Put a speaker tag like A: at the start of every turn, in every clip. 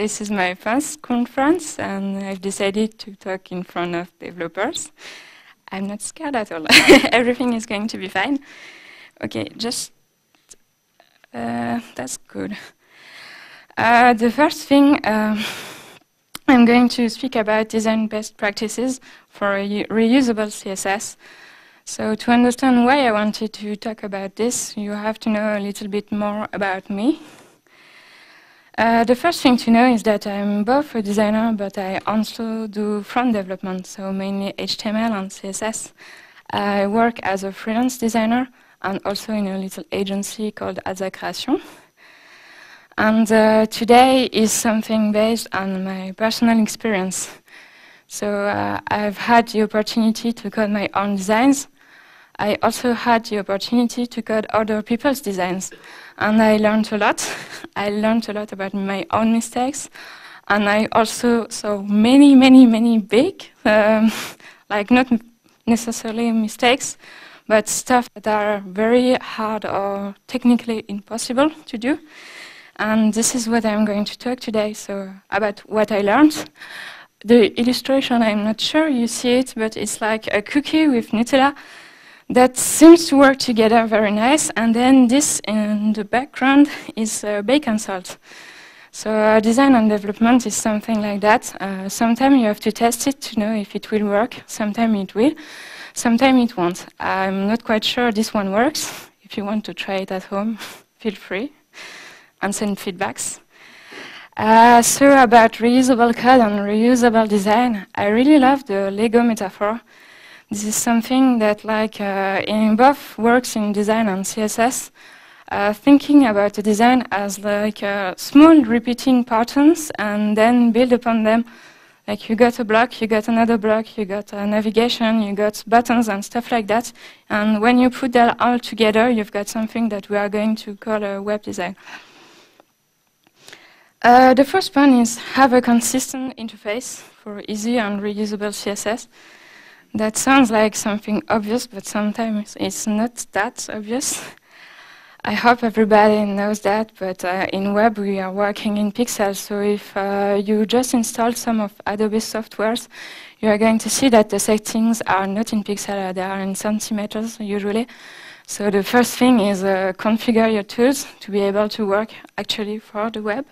A: This is my first conference, and I've decided to talk in front of developers. I'm not scared at all. Everything is going to be fine. Okay, that's good. The first thing, I'm going to speak about design best practices for reusable CSS. So to understand why I wanted to talk about this, you have to know a little bit more about me. The first thing to know is that I'm both a designer, but I also do front development, so mainly HTML and CSS. I work as a freelance designer and also in a little agency called Aza Création. And today is something based on my personal experience. So I've had the opportunity to code my own designs. I also had the opportunity to code other people's designs, and I learned a lot. I learned a lot about my own mistakes, and I also saw many big, like not necessarily mistakes, but stuff that are very hard or technically impossible to do. And this is what I'm going to talk today, so about what I learned. The illustration, I'm not sure you see it, but it's like a cookie with Nutella that seems to work together very nice, and then this in the background is bacon salt. So design and development is something like that. Sometimes you have to test it to know if it will work. Sometimes it will, sometimes it won't. I'm not quite sure this one works. If you want to try it at home, feel free and send feedbacks. So about reusable code and reusable design, I really love the Lego metaphor. This is something that, like, in both works in design and CSS, thinking about the design as like small repeating patterns and then build upon them. Like you got a block, you got another block, you got navigation, you got buttons and stuff like that. And when you put that all together, you've got something that we are going to call a web design. The first one is have a consistent interface for easy and reusable CSS. That sounds like something obvious, but sometimes it's not that obvious. I hope everybody knows that, but in web we are working in pixels, so if you just install some of Adobe softwares, you are going to see that the settings are not in pixels, they are in centimeters usually. So the first thing is configure your tools to be able to work actually for the web.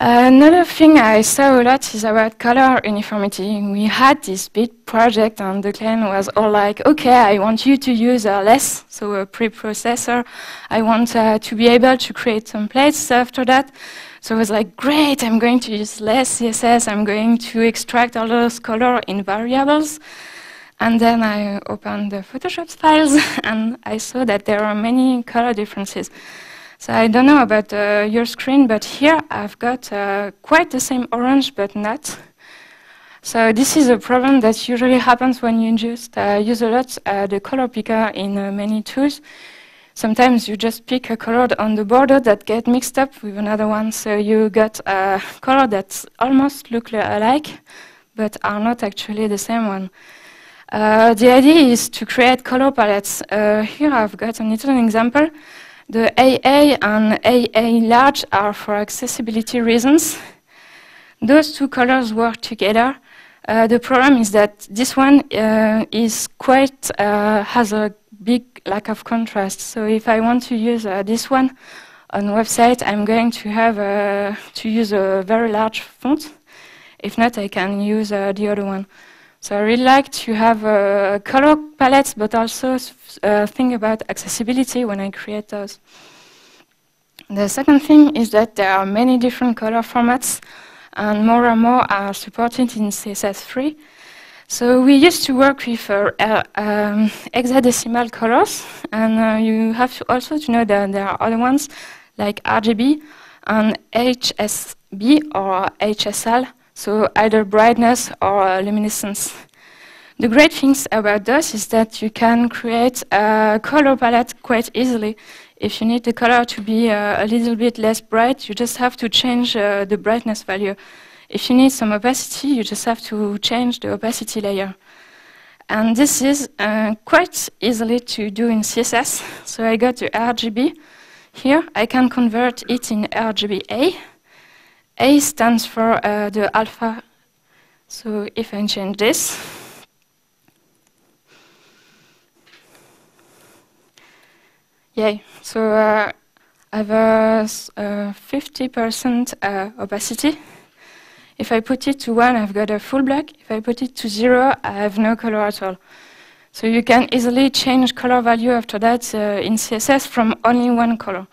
A: Another thing I saw a lot is about color uniformity. We had this big project and the client was all like, okay, I want you to use less, so a preprocessor. I want to be able to create templates after that. So I was like, great, I'm going to use less CSS. I'm going to extract all those color in variables. And then I opened the Photoshop files and I saw that there are many color differences. So I don't know about your screen, but here I've got quite the same orange, but not. So this is a problem that usually happens when you just use a lot the color picker in many tools. Sometimes you just pick a color on the border that get mixed up with another one, so you got a color that almost look alike, but are not actually the same one. The idea is to create color palettes. Here I've got a little example. The AA and AA large are for accessibility reasons. Those two colors work together. The problem is that this one is quite has a big lack of contrast. So if I want to use this one on a website, I'm going to have to use a very large font. If not, I can use the other one. So I really like to have color palettes, but also think about accessibility when I create those. The second thing is that there are many different color formats, and more are supported in CSS3. So we used to work with hexadecimal colors, and you have to also to know that there are other ones like RGB and HSB or HSL. So either brightness or luminescence. The great things about those is that you can create a color palette quite easily. If you need the color to be a little bit less bright, you just have to change the brightness value. If you need some opacity, you just have to change the opacity layer. And this is quite easily to do in CSS. So I got the RGB here. I can convert it in RGBA. A stands for the alpha. So if I change this, yay. So I have a 50% opacity. If I put it to 1, I've got a full black. If I put it to 0, I have no color at all. So you can easily change color value after that in CSS from only one color.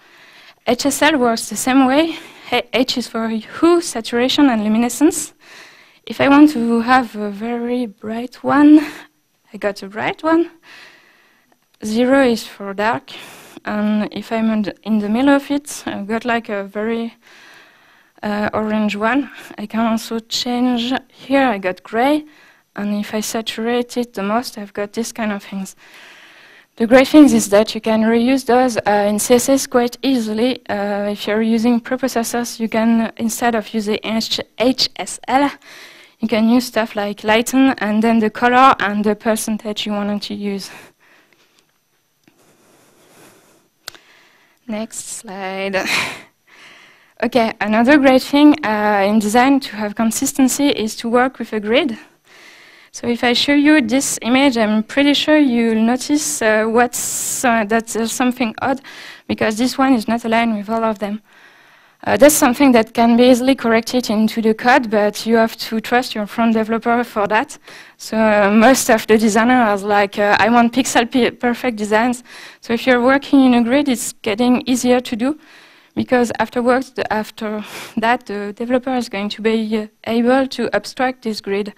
A: HSL works the same way. H is for hue, saturation, and luminescence. If I want to have a very bright one, I got a bright one. 0 is for dark. And if I'm in the middle of it, I've got like a very orange one. I can also change here, I got gray. And if I saturate it the most, I've got this kind of things. The great thing is that you can reuse those in CSS quite easily. If you're using preprocessors, you can, instead of using HSL, you can use stuff like lighten and then the color and the percentage you wanted to use. Next slide. Okay, another great thing in design to have consistency is to work with a grid. So if I show you this image, I'm pretty sure you'll notice that there's something odd, because this one is not aligned with all of them. That's something that can be easily corrected into the code, but you have to trust your front developer for that. So most of the designers are like, I want pixel-perfect designs. So if you're working in a grid, it's getting easier to do, because afterwards, after that, the developer is going to be able to abstract this grid.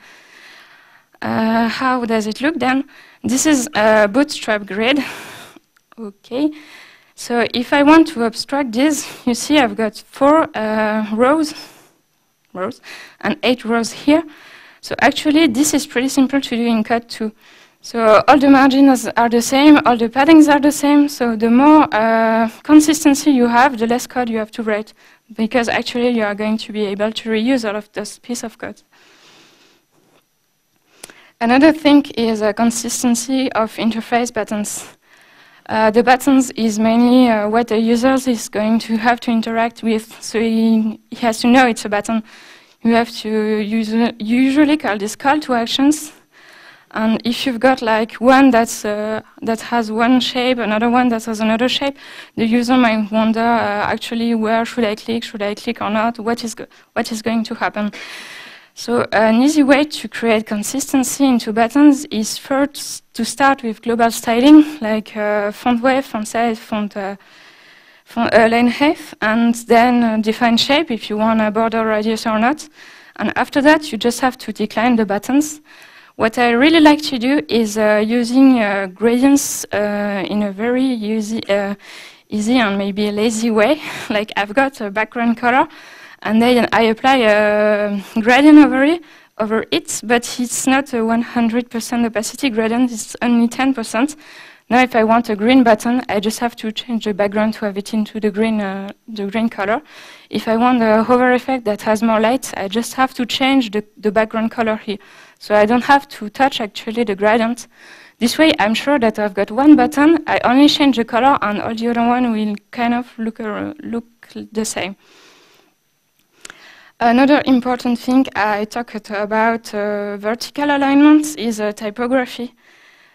A: How does it look then? This is a bootstrap grid. Okay. So if I want to abstract this, you see I've got 4 rows, and 8 rows here. So actually, this is pretty simple to do in code too. So all the margins are the same, all the paddings are the same. So the more consistency you have, the less code you have to write, because actually you are going to be able to reuse all of this piece of code. Another thing is a consistency of interface buttons. The buttons is mainly what the user is going to have to interact with, so he has to know it's a button. You have to usually call this call to actions. And if you've got like one that has one shape, another one that has another shape, the user might wonder actually where should I click or not, what is going to happen. So an easy way to create consistency into buttons is first to start with global styling, like font weight, font size, font line height, and then define shape if you want a border radius or not. And after that, you just have to decline the buttons. What I really like to do is using gradients in a very easy and maybe lazy way. Like I've got a background color, and then I apply a gradient over it, but it's not a 100% opacity gradient, it's only 10%. Now if I want a green button, I just have to change the background to have it into the green color. If I want a hover effect that has more light, I just have to change the background color here. So I don't have to touch actually the gradient. This way I'm sure that I've got one button, I only change the color and all the other one will kind of look the same. Another important thing I talked about vertical alignment is typography.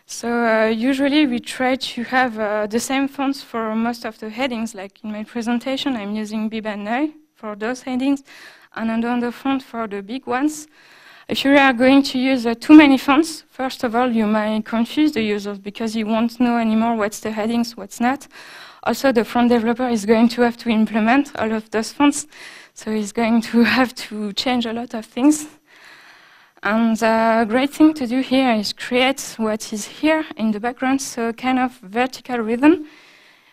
A: So usually we try to have the same fonts for most of the headings. Like in my presentation, I'm using Bib and Neu for those headings, and another font for the big ones. If you are going to use too many fonts, first of all, you might confuse the users because he won't know anymore what's the headings, what's not. Also, the front developer is going to have to implement all of those fonts. So he's going to have to change a lot of things. And the great thing to do here is create what is here in the background, so kind of vertical rhythm.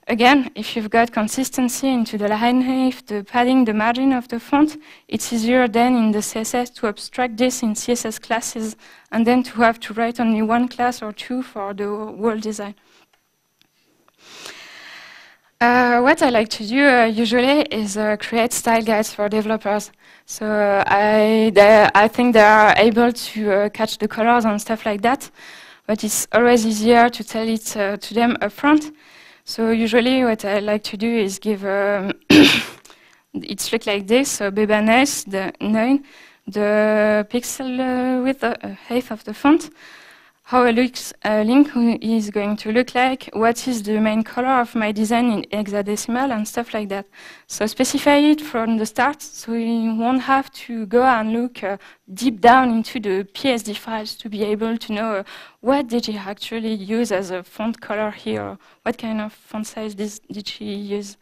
A: Again, if you've got consistency into the line height, the padding, the margin of the font, it's easier then in the CSS to abstract this in CSS classes and then to have to write only one class or two for the whole design. What I like to do usually is create style guides for developers. So I think they are able to catch the colors and stuff like that, but it's always easier to tell it to them up front. So usually what I like to do is give It looks like this. So Bebanes, the 9, the pixel width, height of the font, how a link is going to look like, what is the main color of my design in hexadecimal and stuff like that. So specify it from the start, so you won't have to go and look deep down into the PSD files to be able to know what did you actually use as a font color here, what kind of font size did she use.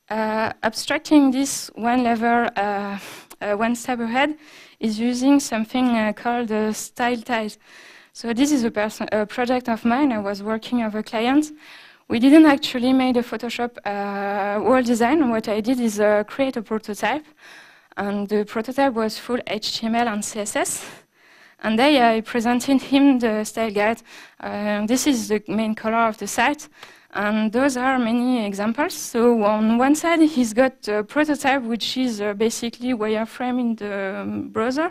A: Abstracting this one level, one step ahead, is using something called style ties. So this is a project of mine. I was working with a client. We didn't actually make a Photoshop wall design. What I did is create a prototype. And the prototype was full HTML and CSS. And then I presented him the style guide. This is the main color of the site. And those are many examples. So on one side, he's got a prototype, which is basically wireframe in the browser.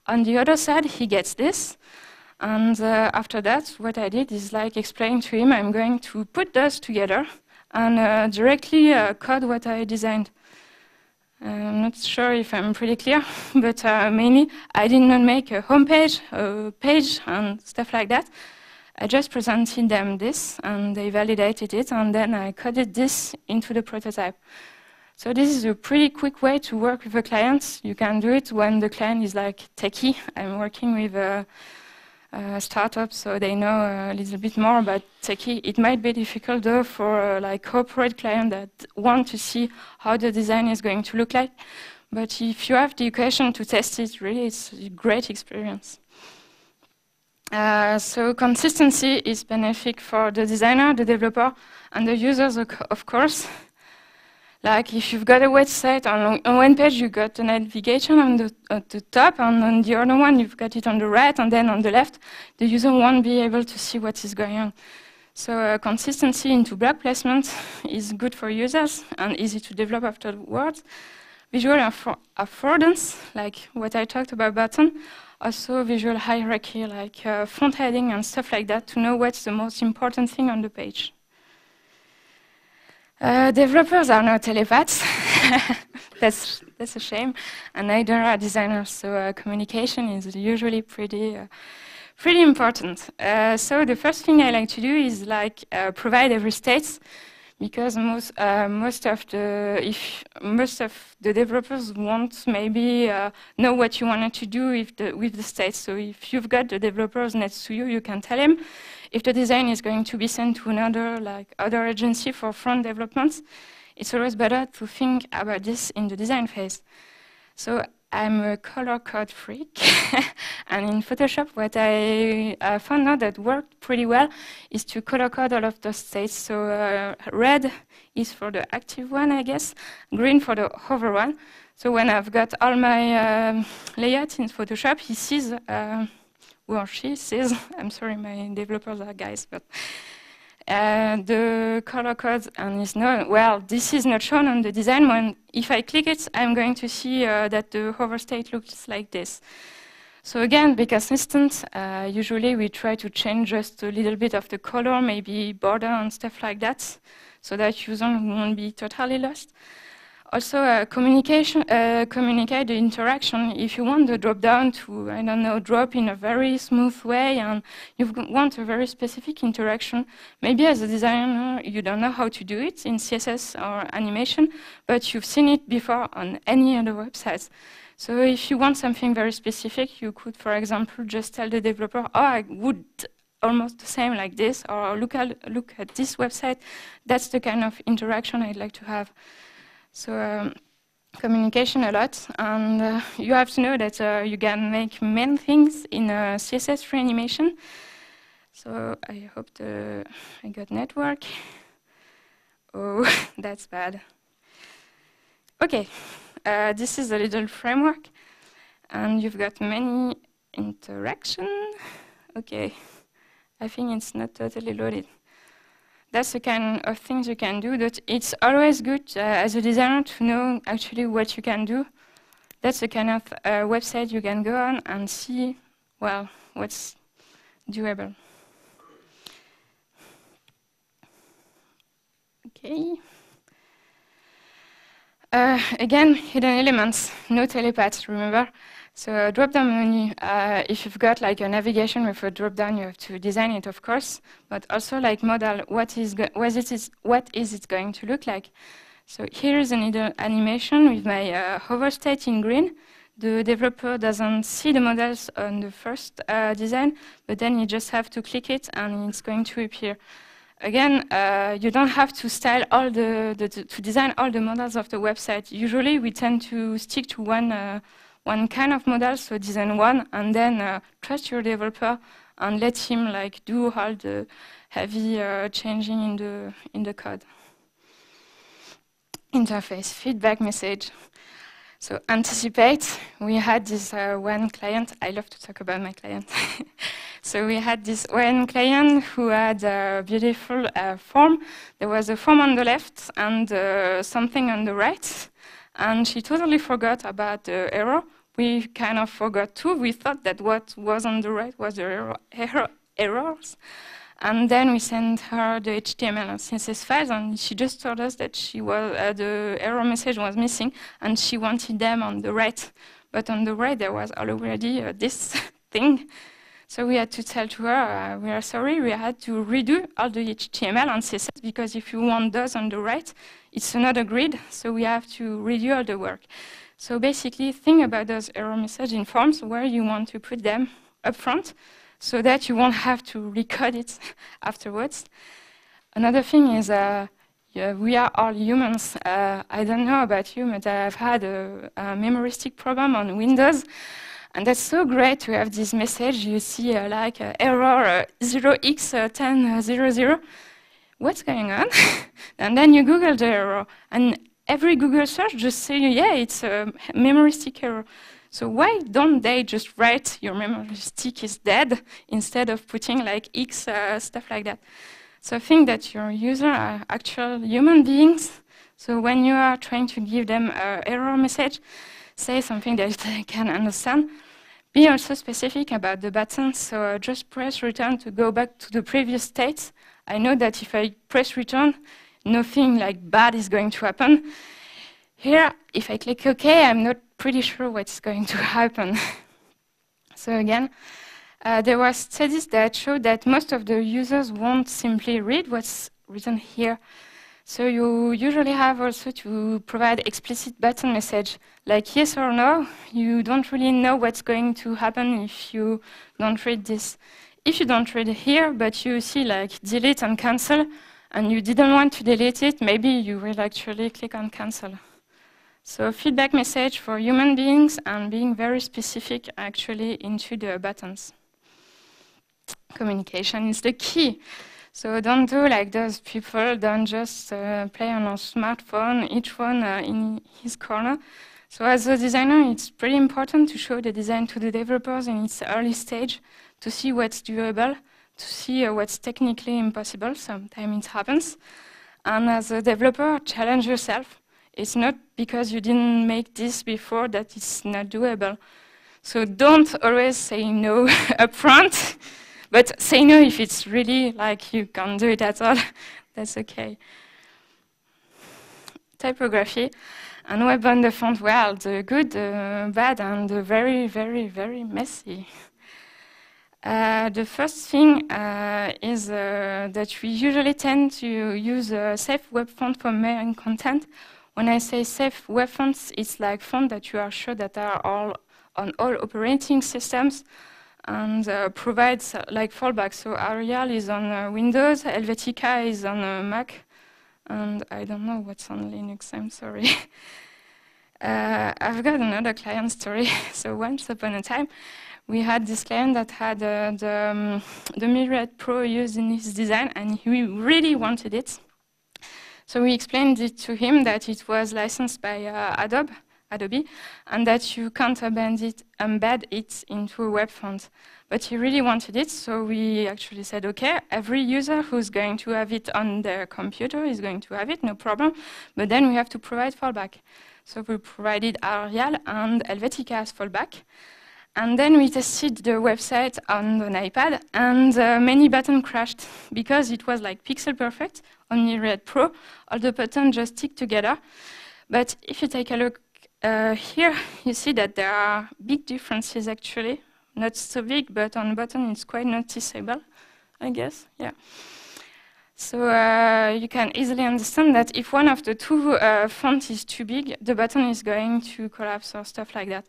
A: On the other side, he gets this. And after that, what I did is like explain to him, I'm going to put those together and directly code what I designed. I'm not sure if I'm pretty clear, but mainly I did not make a homepage, a page, and stuff like that. I just presented them this, and they validated it, and then I coded this into the prototype. So this is a pretty quick way to work with a client. You can do it when the client is like techie. I'm working with a startup, so they know a little bit more about techie. It might be difficult though for like corporate clients that want to see how the design is going to look like. But if you have the equation to test it, really, it's a great experience. So consistency is beneficial for the designer, the developer, and the users, of course. Like if you've got a website, on one page you've got the navigation at the top, and on the other one you've got it on the right, and then on the left, the user won't be able to see what is going on. So consistency into block placement is good for users and easy to develop afterwards. Visual affordance, like what I talked about button, also visual hierarchy, like font heading and stuff like that, to know what's the most important thing on the page. Developers are not telepaths. That's a shame, and neither are designers. So communication is usually pretty important. So the first thing I like to do is like provide every state, because most of the developers won't maybe know what you wanted to do with the states. So if you've got the developers next to you, you can tell them. If the design is going to be sent to other agency for front development, it's always better to think about this in the design phase. So I'm a color code freak, and in Photoshop, what I found out that worked pretty well is to color code all of those states. So red is for the active one, I guess, green for the hover one. So when I've got all my layouts in Photoshop, he sees, or she sees, I'm sorry, my developers are guys, but the color code, and is not, well, this is not shown on the design one. If I click it, I'm going to see that the hover state looks like this. So again, be consistent. Usually we try to change just a little bit of the color, maybe border and stuff like that, so that user won't be totally lost. Also, communicate the interaction. If you want the drop down to, I don't know, drop in a very smooth way, and you want a very specific interaction, maybe as a designer, you don't know how to do it in CSS or animation, but you've seen it before on any other websites. So if you want something very specific, you could, for example, just tell the developer, oh, I would almost the same like this, or look at this website. That's the kind of interaction I'd like to have. So communication a lot, and you have to know that you can make many things in CSS for animation. So I hope I got network. Oh, that's bad. Okay, this is a little framework, and you've got many interaction. Okay, I think it's not totally loaded. That's the kind of things you can do. That it's always good as a designer to know actually what you can do. That's the kind of website you can go on and see, well, what's doable. Okay. Again, hidden elements, no telepaths, remember? So drop-down menu, if you've got like a navigation with a drop-down, you have to design it, of course, but also like model, what is it going to look like? So here is an animation with my hover state in green. The developer doesn't see the models on the first design, but then you just have to click it and it's going to appear. Again, you don't have to style all to design all the models of the website. Usually, we tend to stick to one kind of model, so design one, and then trust your developer and let him like do all the heavy changing in the code. Interface feedback message. So anticipate. We had this one client. I love to talk about my client. So we had this one client who had a beautiful form. There was a form on the left and something on the right. And she totally forgot about the error. We kind of forgot too. We thought that what was on the right was the errors. And then we sent her the HTML and CSS files, and she just told us that the error message was missing, and she wanted them on the right. But on the right, there was already this thing. So we had to tell to her, we are sorry, we had to redo all the HTML and CSS, because if you want those on the right, it's another grid, so we have to redo all the work. So basically, think about those error messages in forms where you want to put them up front, so that you won't have to recode it afterwards. Another thing is, we are all humans. I don't know about you, but I've had a memory stick problem on Windows, and that's so great to have this message. You see like error 0x1000. What's going on? And then you Google the error, and every Google search just say, yeah, it's a memory stick error. So why don't they just write your memory stick is dead instead of putting like X stuff like that? So think that your users are actual human beings. So when you are trying to give them an error message, say something that they can understand. Be also specific about the buttons. So just press return to go back to the previous state. I know that if I press return, nothing like bad is going to happen. Here, if I click OK, I'm not pretty sure what's going to happen. So again, there were studies that showed that most of the users won't simply read what's written here. So you usually have also to provide explicit button message, like yes or no. You don't really know what's going to happen if you don't read this. If you don't read here, but you see like delete and cancel, and you didn't want to delete it, maybe you will actually click on cancel. So feedback message for human beings and being very specific actually into the buttons. Communication is the key. So don't do like those people, don't just play on a smartphone, each one in his corner. So as a designer, it's pretty important to show the design to the developers in its early stage to see what's doable, to see what's technically impossible. Sometimes it happens. And as a developer, challenge yourself. It's not because you didn't make this before that it's not doable. So don't always say no up front, but say no if it's really like you can't do it at all. That's okay. Typography and web on the front world, the good, the bad, and the very, very, very messy. The first thing is that we usually tend to use a safe web font for main content. When I say safe web fonts, it's like fonts that you are sure that are all on all operating systems and provides like fallback. So Arial is on Windows, Helvetica is on Mac, and I don't know what's on Linux, I'm sorry. I've got another client story. So once upon a time, we had this client that had the Myriad Pro used in his design, and he really wanted it. So we explained it to him that it was licensed by Adobe, and that you can't embed it into a web font. But he really wanted it, so we actually said, okay, every user who's going to have it on their computer is going to have it, no problem, but then we have to provide fallback. So we provided Arial and Helvetica as fallback. And then we tested the website on an iPad, and many buttons crashed because it was like pixel perfect on Myriad Pro. All the buttons just stick together. But if you take a look here, you see that there are big differences actually. Not so big, but on the button it's quite noticeable, I guess. Yeah. So you can easily understand that if one of the two fonts is too big, the button is going to collapse or stuff like that.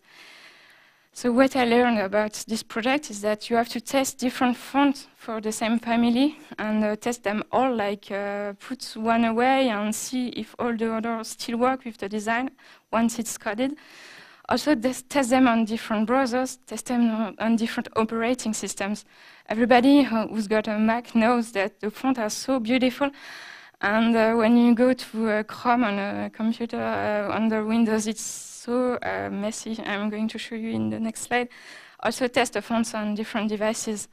A: So what I learned about this project is that you have to test different fonts for the same family and test them all, like put one away and see if all the others still work with the design once it's coded. Also test them on different browsers, test them on different operating systems. Everybody who's got a Mac knows that the fonts are so beautiful, and when you go to Chrome on a computer under Windows, it's so messy. I'm going to show you in the next slide. Also test the fonts on different devices.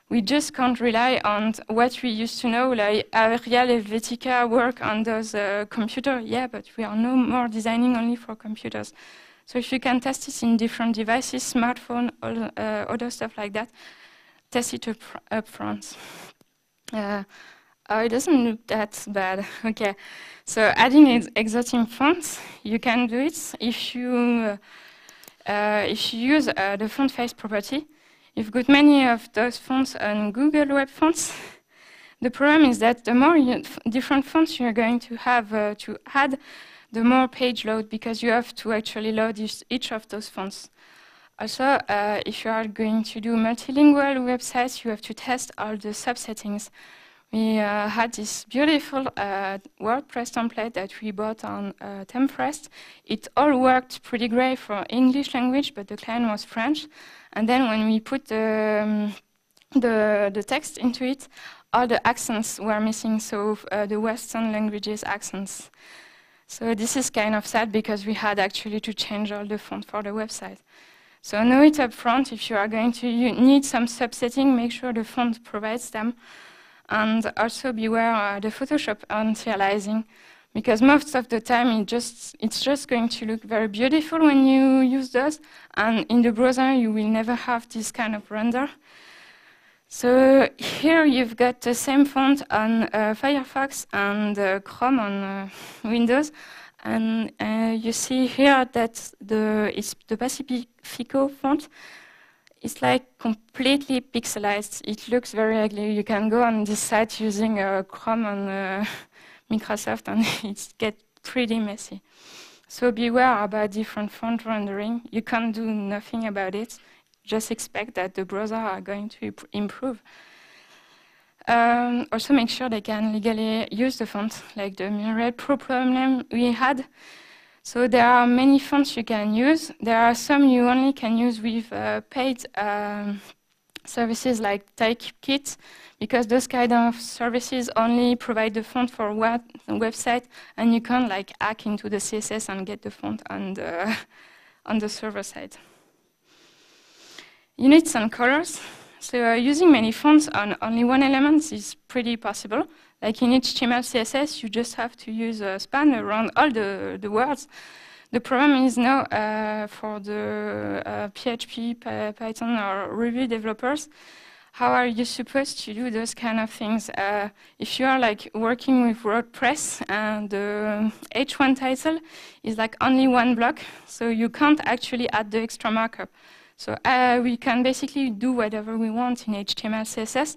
A: We just can't rely on what we used to know, like Arial, Helvetica work on those computers. Yeah, but we are no more designing only for computers. So if you can test it in different devices, smartphone, all, other stuff like that, test it up front. Oh, it doesn't look that bad. Okay, so adding exotic fonts, you can do it if you use the font face property. You've got many of those fonts on Google Web Fonts. The problem is that the more different fonts you're going to have to add, the more page load, because you have to actually load each of those fonts. Also, if you are going to do multilingual websites, you have to test all the subsettings. We had this beautiful WordPress template that we bought on Temprest. It all worked pretty great for English language, but the client was French. And then when we put the text into it, all the accents were missing, so the Western languages accents. So this is kind of sad because we had actually to change all the font for the website. So know it up front. If you are going to need some subsetting, make sure the font provides them. And also beware the Photoshop anti-aliasing, because most of the time it's just going to look very beautiful when you use those, and in the browser you will never have this kind of render. So here you've got the same font on Firefox and Chrome on Windows, and you see here that it's the Pacifico font. It's like completely pixelized. It looks very ugly. You can go on this site using Chrome and Microsoft, and it gets pretty messy. So beware about different font rendering. You can't do nothing about it. Just expect that the browser are going to improve. Also make sure they can legally use the font, like the Murray Pro problem we had. So there are many fonts you can use. There are some you only can use with paid services like Typekit, because those kind of services only provide the font for one website, and you can't like hack into the CSS and get the font on the server side. Units and colors. So using many fonts on only one element is pretty possible. Like in HTML, CSS, you just have to use a span around all the words. The problem is now for the PHP, Python, or Ruby developers, how are you supposed to do those kind of things? If you are like working with WordPress, and the H1 title is like only one block, so you can't actually add the extra markup. So we can basically do whatever we want in HTML, CSS,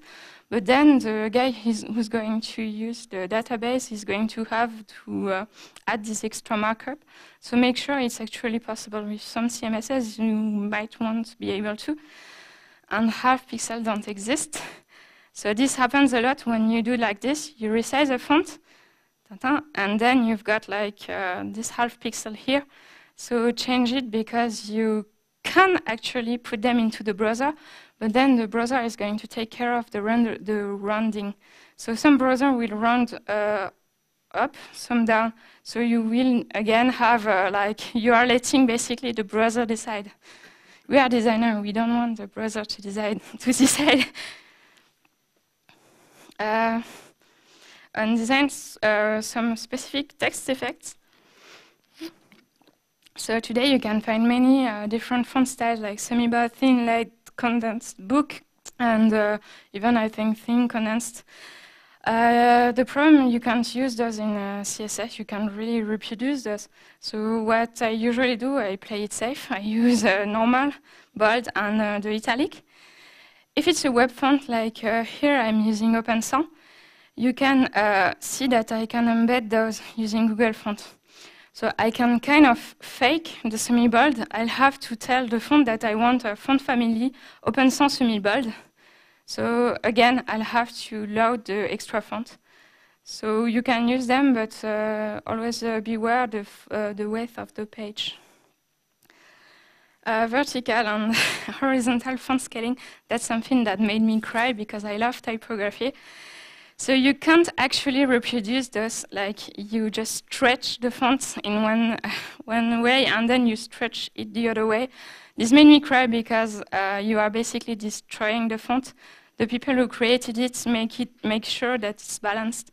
A: but then the guy who's going to use the database is going to have to add this extra markup. So make sure it's actually possible. With some CMSs, you might won't be able to. And half pixels don't exist. So this happens a lot when you do like this. You resize a font, and then you've got like this half pixel here. So change it, because you can actually put them into the browser, but then the browser is going to take care of the rounding. So some browser will round up, some down. So you will again have like you are letting basically the browser decide. We are designers. We don't want the browser to decide. And designs some specific text effects. So today you can find many different font styles, like semi-bold, thin, light, condensed, book, and even I think thin, condensed. The problem, you can't use those in CSS. You can't really reproduce those. So what I usually do, I play it safe. I use normal, bold, and the italic. If it's a web font, like here I'm using OpenSsans, you can see that I can embed those using Google Font. So I can kind of fake the semi-bold. I'll have to tell the font that I want a font family OpenSsans semi-bold. So again, I'll have to load the extra font. So you can use them, but always beware the width of the page. Vertical and horizontal font scaling, that's something that made me cry because I love typography. So you can't actually reproduce those, like you just stretch the font in one way and then you stretch it the other way. This made me cry because you are basically destroying the font. The people who created it make sure that it's balanced.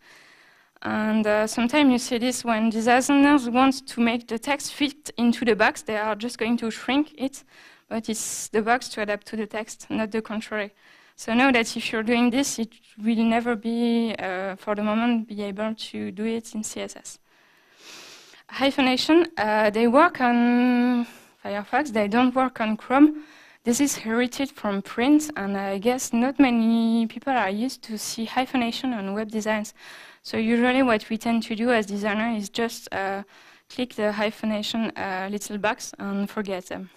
A: And sometimes you see this when designers want to make the text fit into the box, they are just going to shrink it, but it's the box to adapt to the text, not the contrary. So know that if you're doing this, it will never be, for the moment, be able to do it in CSS. Hyphenation, they work on Firefox, they don't work on Chrome. This is inherited from print, and I guess not many people are used to see hyphenation on web designs. So usually what we tend to do as designer is just click the hyphenation little box and forget them.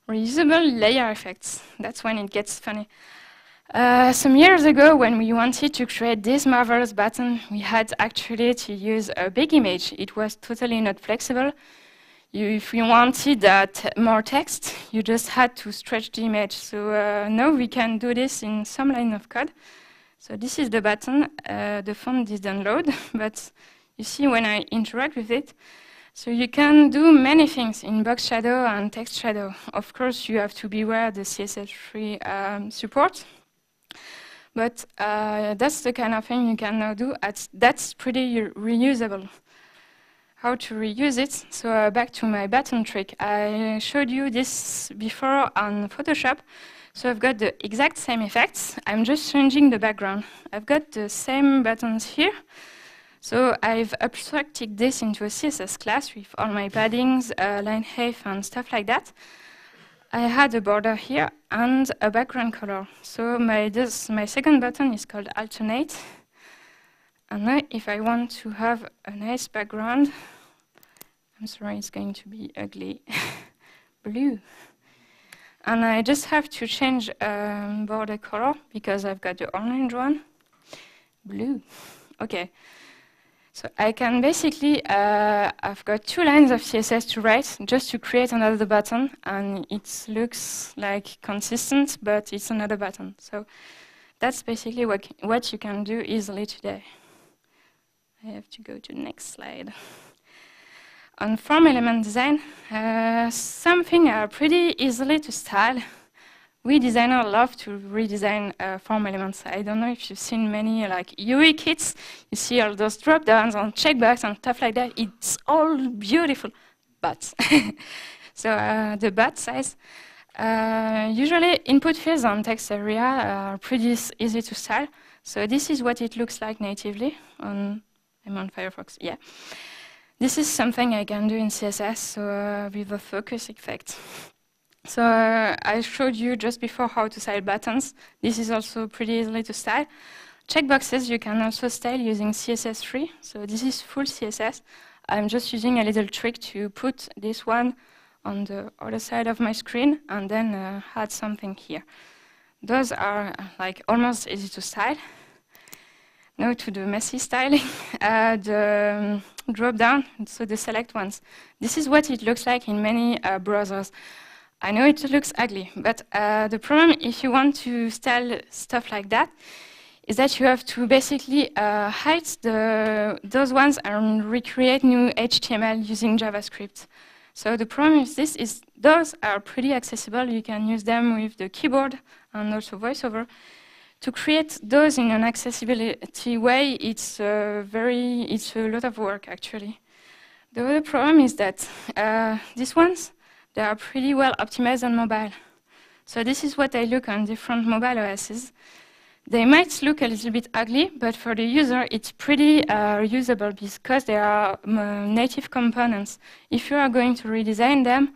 A: Reusable layer effects, that's when it gets funny. Some years ago, when we wanted to create this marvelous button, we had actually to use a big image. It was totally not flexible. If you wanted more text, you just had to stretch the image. So now we can do this in some line of code. So this is the button. The font didn't load, but you see when I interact with it. So you can do many things in box shadow and text shadow. Of course, you have to beware the CSS3 support. But that's the kind of thing you can now do. That's pretty reusable. How to reuse it? So back to my button trick. I showed you this before on Photoshop. So I've got the exact same effects. I'm just changing the background. I've got the same buttons here. So I've abstracted this into a CSS class with all my paddings, line height, and stuff like that. I had a border here and a background color. So my second button is called alternate. And now if I want to have a nice background, I'm sorry, it's going to be ugly, blue. And I just have to change border color because I've got the orange one, blue. Okay. So I can basically, I've got 2 lines of CSS to write just to create another button, and it looks like consistent, but it's another button. So that's basically what you can do easily today. I have to go to the next slide. On form element design, something pretty easily to style. We designers love to redesign form elements. I don't know if you've seen many like UI kits. You see all those drop downs and checkbox and stuff like that. It's all beautiful, but so the but size. Usually input fields and text area are pretty easy to style. So this is what it looks like natively on. I'm on Firefox. Yeah. This is something I can do in CSS, so with a focus effect. So I showed you just before how to style buttons. This is also pretty easily to style. Checkboxes you can also style using CSS3. So this is full CSS. I'm just using a little trick to put this one on the other side of my screen and then add something here. Those are like almost easy to style. Now to the messy styling, the drop down, so the select ones. This is what it looks like in many browsers. I know it looks ugly, but the problem if you want to style stuff like that is that you have to basically hide those ones and recreate new HTML using JavaScript. So the problem with this is those are pretty accessible. You can use them with the keyboard and also VoiceOver. To create those in an accessibility way, it's a lot of work actually. The other problem is that these ones, they are pretty well optimized on mobile. So this is what I look on different mobile OSs. They might look a little bit ugly, but for the user, it's pretty usable because they are native components. If you are going to redesign them,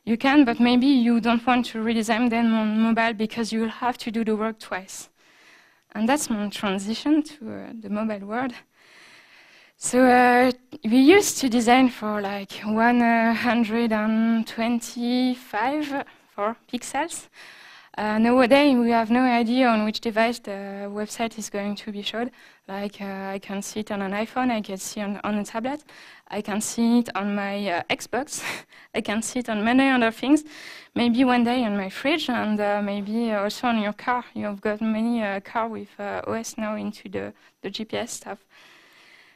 A: you can, but maybe you don't want to redesign them on mobile because you will have to do the work twice. And that's my transition to the mobile world. So we used to design for like 125 for pixels. Nowadays, we have no idea on which device the website is going to be showed. Like, I can see it on an iPhone, I can see it on a tablet, I can see it on my Xbox, I can see it on many other things. Maybe one day on my fridge, and maybe also on your car. You've got many cars with OS now into the GPS stuff.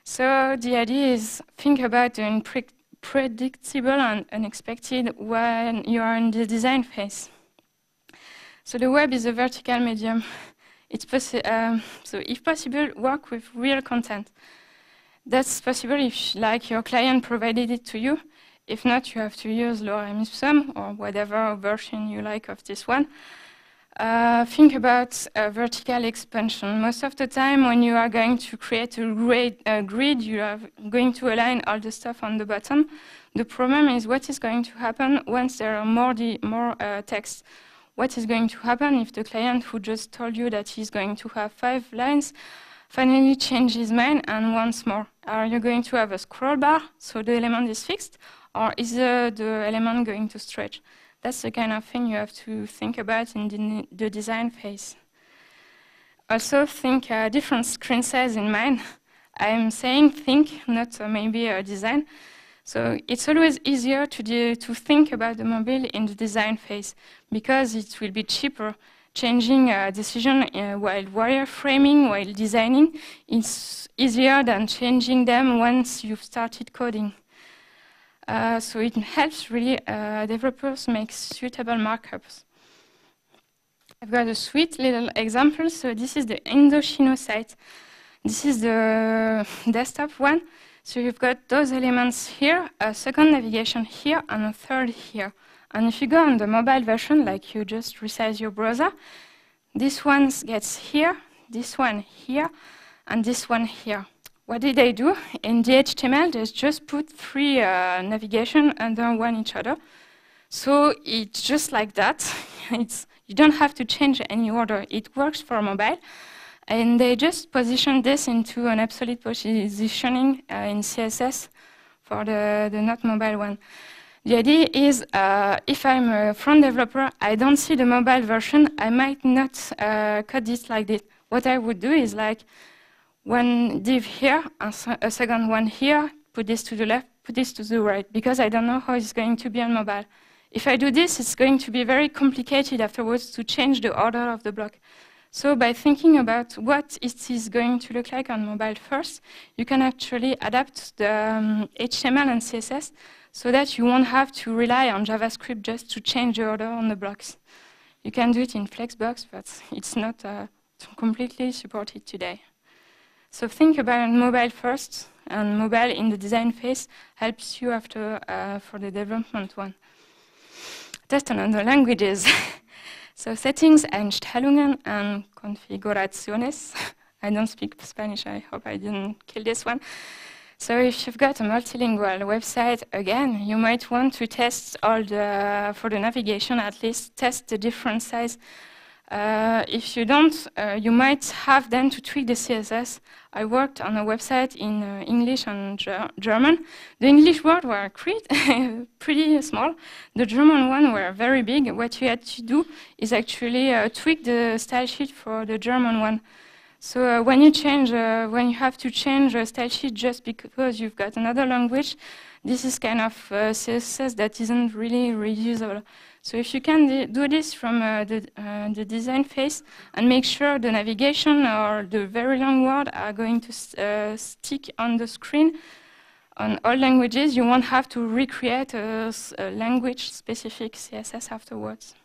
A: So the idea is think about the unpredictable and unexpected when you are in the design phase. So the web is a vertical medium. So if possible, work with real content. That's possible if, like, your client provided it to you. If not, you have to use lorem ipsum or whatever version you like of this one. Think about vertical expansion. Most of the time, when you are going to create a grid, you are going to align all the stuff on the bottom. The problem is what is going to happen once there are more text. What is going to happen if the client who just told you that he's going to have 5 lines finally changes his mind and wants more? Are you going to have a scroll bar so the element is fixed, or is the element going to stretch? That's the kind of thing you have to think about in the design phase. Also think different screen size in mind. I'm saying think, not maybe design. So it's always easier to think about the mobile in the design phase because it will be cheaper. Changing a decision while wireframing, while designing, is easier than changing them once you've started coding. So it helps really developers make suitable markups. I've got a sweet little example. So this is the Indochino site. This is the desktop one. So you've got those elements here, a second navigation here, and a third here. And if you go on the mobile version, like you just resize your browser, this one gets here, this one here, and this one here. What did they do? In the HTML, they just put 3 navigation under one each other. So it's just like that. You don't have to change any order. It works for mobile. And they just positioned this into an absolute positioning in CSS for the not mobile one. The idea is if I'm a front developer, I don't see the mobile version, I might not cut this like this. What I would do is like one div here, a second one here, put this to the left, put this to the right, because I don't know how it's going to be on mobile. If I do this, it's going to be very complicated afterwards to change the order of the block. So by thinking about what it is going to look like on mobile first, you can actually adapt the HTML and CSS so that you won't have to rely on JavaScript just to change the order on the blocks. You can do it in Flexbox, but it's not completely supported today. So think about mobile first, and mobile in the design phase helps you after for the development one. Test on other languages. So settings, Einstellungen, and configuraciones. I don't speak Spanish, I hope I didn't kill this one. So if you've got a multilingual website, again, you might want to test all for the navigation, at least test the different size. If you don't, you might have then to tweak the CSS. I worked on a website in English and German. The English words were pretty small. The German one were very big. What you had to do is actually tweak the style sheet for the German one. So when you have to change a style sheet just because you've got another language, this is kind of CSS that isn't really reusable. So if you can do this from the design phase and make sure the navigation or the very long word are going to stick on the screen on all languages, you won't have to recreate a language-specific CSS afterwards.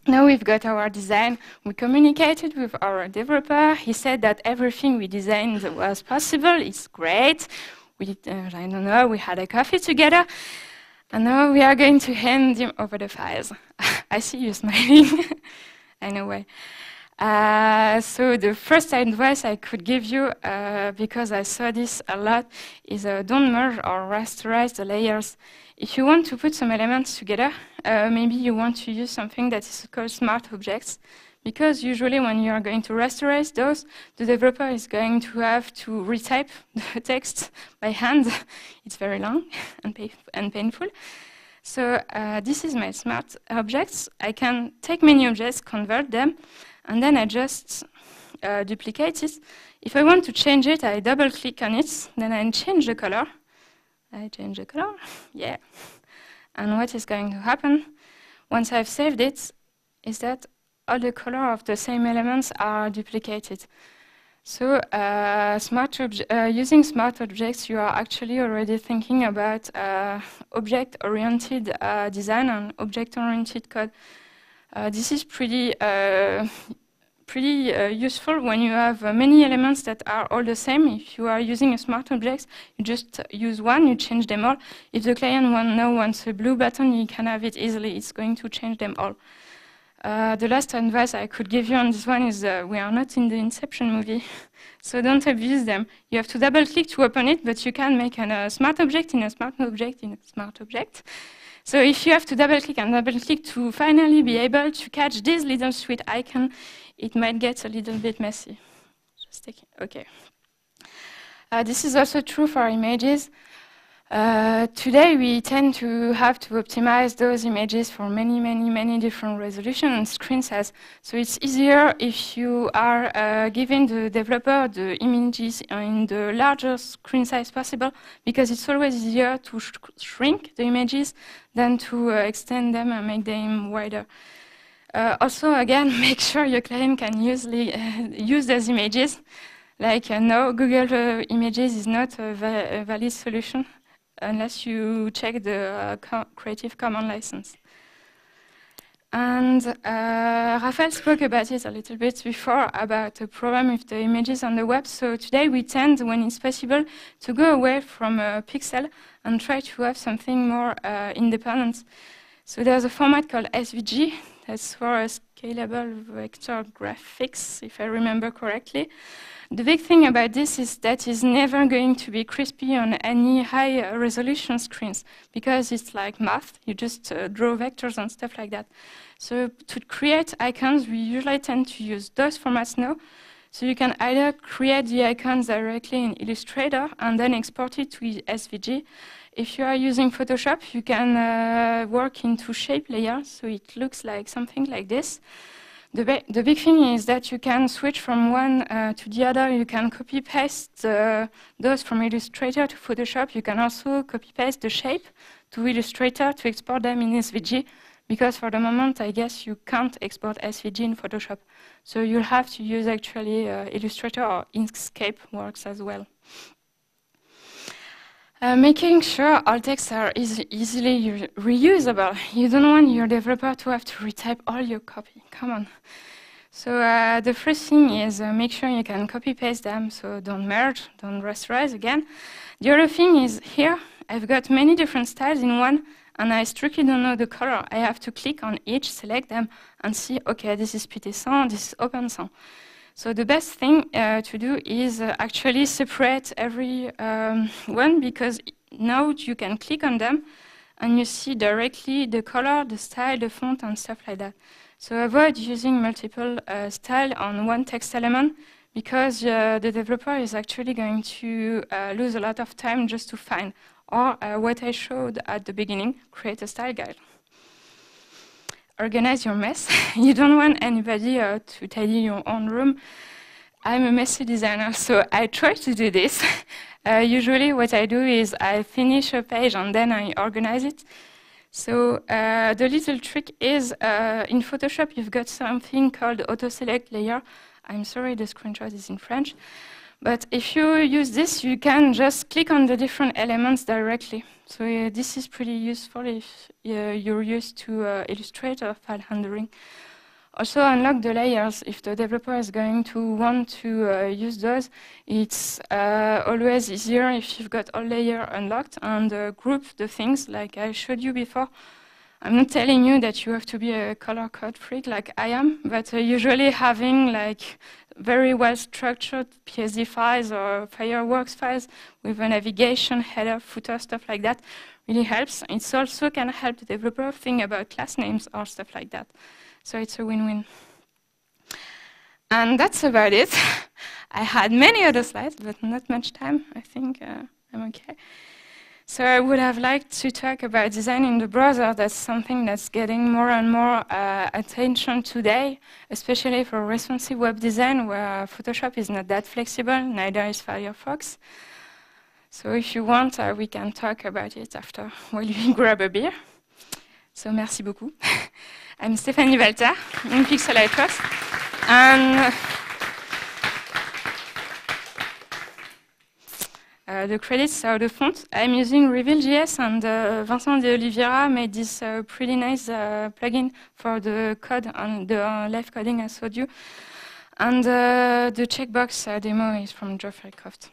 A: Now we've got our design. We communicated with our developer. He said that everything we designed was possible. It's great. I don't know, we had a coffee together. And now we are going to hand him over the files. I see you smiling. I know why. So the first advice I could give you, because I saw this a lot, is don't merge or rasterize the layers. If you want to put some elements together, maybe you want to use something that is called smart objects, because usually when you are going to rasterize those, the developer is going to have to retype the text by hand. It's very long and painful. So this is my smart objects. I can take many objects, convert them, and then I just duplicate it. If I want to change it, I double click on it, then I change the color. I change the color, yeah. And what is going to happen once I've saved it is that all the color of the same elements are duplicated. So using smart objects, you are actually already thinking about object-oriented design and object-oriented code. This is pretty useful when you have many elements that are all the same. If you are using a smart object, you just use one, you change them all. If the client wants a blue button, you can have it easily. It's going to change them all. The last advice I could give you on this one is we are not in the Inception movie, so don't abuse them. You have to double-click to open it, but you can make a smart object in a smart object in a smart object. So if you have to double-click and double-click to finally be able to catch this little sweet icon, it might get a little bit messy. Just take it. Okay. This is also true for images. Today we tend to have to optimize those images for many different resolution and screen size. So it's easier if you are giving the developer the images in the largest screen size possible, because it's always easier to shrink the images than to extend them and make them wider. Also, again, make sure your client can use those images. Like no, Google Images is not a valid solution unless you check the Creative Commons license. And Raphael spoke about it a little bit before, about the problem with the images on the web. So today we tend, when it's possible, to go away from pixel and try to have something more independent. So there's a format called SVG, that's for scalable vector graphics, if I remember correctly. The big thing about this is that it's never going to be crispy on any high resolution screens, because it's like math. You just draw vectors and stuff like that. So to create icons, we usually tend to use those formats now. So you can either create the icons directly in Illustrator and then export it to SVG. If you are using Photoshop, you can work into shape layers, so it looks like something like this. The big thing is that you can switch from one to the other. You can copy-paste those from Illustrator to Photoshop. You can also copy-paste the shape to Illustrator to export them in SVG, because for the moment, I guess you can't export SVG in Photoshop. So you'll have to use actually Illustrator, or Inkscape works as well. Making sure all texts are easily reusable. You don't want your developer to have to retype all your copy. Come on. So the first thing is make sure you can copy-paste them, so don't merge, don't rasterize again. The other thing is here, I've got many different styles in one, and I strictly don't know the color. I have to click on each, select them, and see, okay, this is Petit Sang, this is Open Sang. So the best thing to do is actually separate every one, because now you can click on them and you see directly the color, the style, the font, and stuff like that. So avoid using multiple styles on one text element, because the developer is actually going to lose a lot of time just to find, or what I showed at the beginning, create a style guide. Organize your mess. You don't want anybody to tidy your own room. I'm a messy designer, so I try to do this. Usually what I do is I finish a page and then I organize it. So the little trick is in Photoshop you've got something called auto-select layer. I'm sorry, the screenshot is in French. But if you use this, you can just click on the different elements directly. So this is pretty useful if you're used to Illustrator file handling. Also unlock the layers. If the developer is going to want to use those, it's always easier if you've got all layers unlocked, and group the things like I showed you before. I'm not telling you that you have to be a color code freak like I am, but usually having like very well structured PSD files or fireworks files with a navigation, header, footer, stuff like that really helps. It also can help the developer think about class names or stuff like that. So it's a win-win. And that's about it. I had many other slides, but not much time. I think I'm okay. So I would have liked to talk about design in the browser. That's something that's getting more and more attention today, especially for responsive web design, where Photoshop is not that flexible, neither is Firefox. So if you want, we can talk about it after while you grab a beer. So merci beaucoup. I'm Stéphanie Walter in Pixelite Trust. And the credits are the font. I'm using Reveal.js, and Vincent de Oliveira made this pretty nice plugin for the code and the live coding I showed you. And the checkbox demo is from Geoffrey Croft.